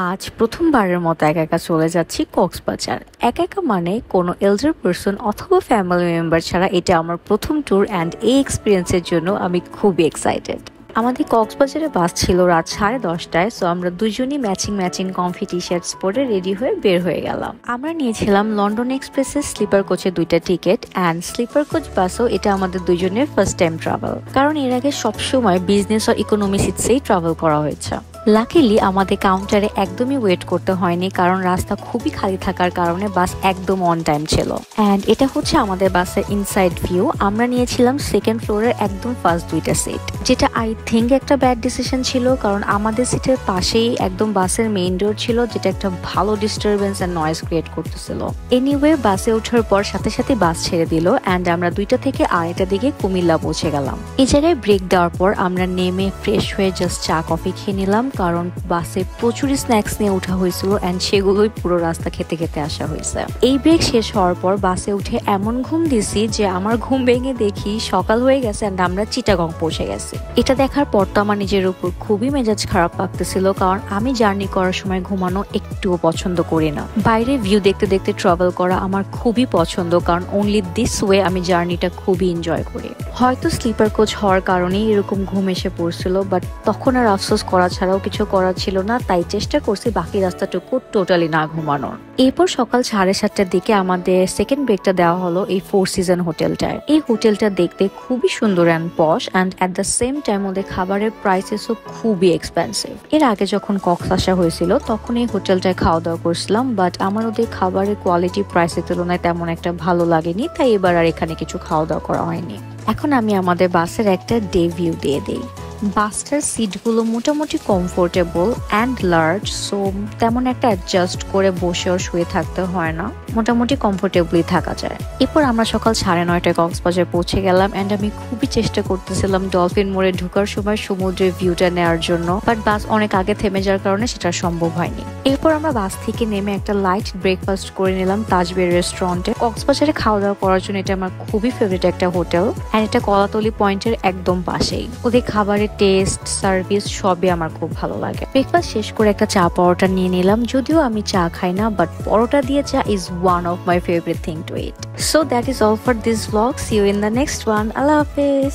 আজ প্রথমবারের মতো একা একা চলে যাচ্ছি কক্সবাজার। একা একা মানে কোনো এল্ডার পারসন অথবা ফ্যামিলি মেম্বার ছাড়া এটা আমার প্রথম ট্যুর অ্যান্ড এই এক্সপিরিয়েন্সের জন্য আমি খুবই এক্সাইটেড। আমাদের কক্সবাজারে বাস ছিল রাত 10:30টায়, সো আমরা দুজনই ম্যাচিং কমফি টি শার্টস পরে রেডি হয়ে বের হয়ে গেলাম। আমরা নিয়েছিলাম লন্ডন এক্সপ্রেসের স্লিপার কোচে 2টা টিকিট অ্যান্ড স্লিপার কোচ বাসও এটা আমাদের দুজনের ফার্স্ট টাইম ট্রাভেল, কারণ এর আগে সবসময় বিজনেস আর ইকোনমি সিটসেই ট্রাভেল করা হয়েছে। লাকিলি আমাদের কাউন্টারে একদমই ওয়েট করতে হয়নি, কারণ রাস্তা খুবই খালি থাকার কারণে বাস একদম অন টাইম ছিল। অ্যান্ড এটা হচ্ছে আমাদের বাসের ইনসাইড ভিউ। আমরা নিয়েছিলাম সেকেন্ড ফ্লোরের একদম ফার্স্ট 2টা সিট, যেটা আই থিঙ্ক একটা ব্যাড ডিসিশন ছিল, কারণ আমাদের সিটের পাশেই একদম বাসের মেইন ডোর ছিল, যেটা একটা ভালো ডিস্টারবেন্স অ্যান্ড নয়েজ ক্রিয়েট করতেছিল। এনিওয়ে বাসে ওঠার পর সাথে সাথে বাস ছেড়ে দিল অ্যান্ড আমরা 2টা থেকে 2:30টার দিকে কুমিল্লা পৌঁছে গেলাম। এই জায়গায় ব্রেক দেওয়ার পর আমরা নেমে ফ্রেশ হয়ে জাস্ট চা কফি খেয়ে নিলাম, কারণ বাসে প্রচুর স্ন্যাক্স নিয়ে ওঠা হয়েছিল অ্যান্ড সেগুলোই পুরো রাস্তা খেতে খেতে আসা হয়েছে। এই ব্রেক শেষ হওয়ার পর বাসে উঠে এমন ঘুম দিছি যে আমার ঘুম ভেঙে দেখি সকাল হয়ে গেছে অ্যান্ড আমরা চিটাগং পৌঁছে গেছি। এটা দেখার পর তো আমার নিজের উপর খুবই মেজাজ খারাপ লাগতেছিল, কারণ আমি জার্নি করার সময় ঘুমানো একটুও পছন্দ করি না। বাইরে ভিউ দেখতে দেখতে ট্রাভেল করা আমার খুবই পছন্দ, কারণ অনলি দিস ওয়ে আমি জার্নিটা খুবই এনজয় করি। হয়তো স্লিপার কোচ হওয়ার কারণেই এরকম ঘুম এসে পড়ছিল, বাট তখন আর আফসোস করা ছাড়াও কিছু করার ছিল না, তাই চেষ্টা করছি বাকি রাস্তাটুকু টোটালি না ঘুমানোর। এরপর সকাল 7:30টার দিকে আমাদের সেকেন্ড ব্রেকটা দেওয়া হলো এই 4 সিজন হোটেলটায়। এই হোটেলটা দেখতে খুবই সুন্দর and posh and at the same time ওদের খাবারের প্রাইসেসও খুবই এক্সপেন্সিভ। এর আগে যখন কক্স আসা হয়েছিল তখন এই হোটেলটায় খাওয়া দাওয়া করছিলাম, বাট আমার ওদের খাবারের কোয়ালিটি প্রাইসের তুলনায় তেমন একটা ভালো লাগেনি, তাই এবার আর এখানে কিছু খাওয়া দাওয়া করা হয়নি। এখন আমি আমাদের বাসের একটা ডে ভিউ দিয়ে দিই। বাসটার সিটগুলো মোটামুটি কমফোর্টেবল অ্যান্ড লার্জ, সো তেমন একটা অ্যাডজাস্ট করে বসে আর শুয়ে থাকতে হয় না, মোটামুটি কমফোর্টেবলি থাকা যায়। এরপর আমরা সকাল 9:30টায় কক্সবাজার পৌঁছে গেলাম অ্যান্ড আমি খুবই চেষ্টা করতেছিলাম ডলফিন মোড়ে ঢোকার সময় সমুদ্রের ভিউটা নেওয়ার জন্য, বাট বাস অনেক আগে থেমে যাওয়ার কারণে সেটা সম্ভব হয়নি। এরপর আমরা বাস থেকে নেমে একটা লাইট ব্রেকফাস্ট করে নিলাম তাজবের রেস্টুরেন্টে। কক্সবাজারে খাওয়া দাওয়া করার জন্য এটা আমার খুবই ফেভারিট একটা হোটেল অ্যান্ড এটা কলাতলি পয়েন্টের একদম পাশেই। ওদের খাবারের টেস্ট সার্ভিস সবই আমার খুব ভালো লাগে। ব্রেকফাস্ট শেষ করে একটা চা পরোটা নিয়ে নিলাম, যদিও আমি চা খাই না, বাট পরোটা দিয়ে cha is one of my favourite thing to eat. So that is all for this blog. See you in the next one. আল্লাহ হাফেজ।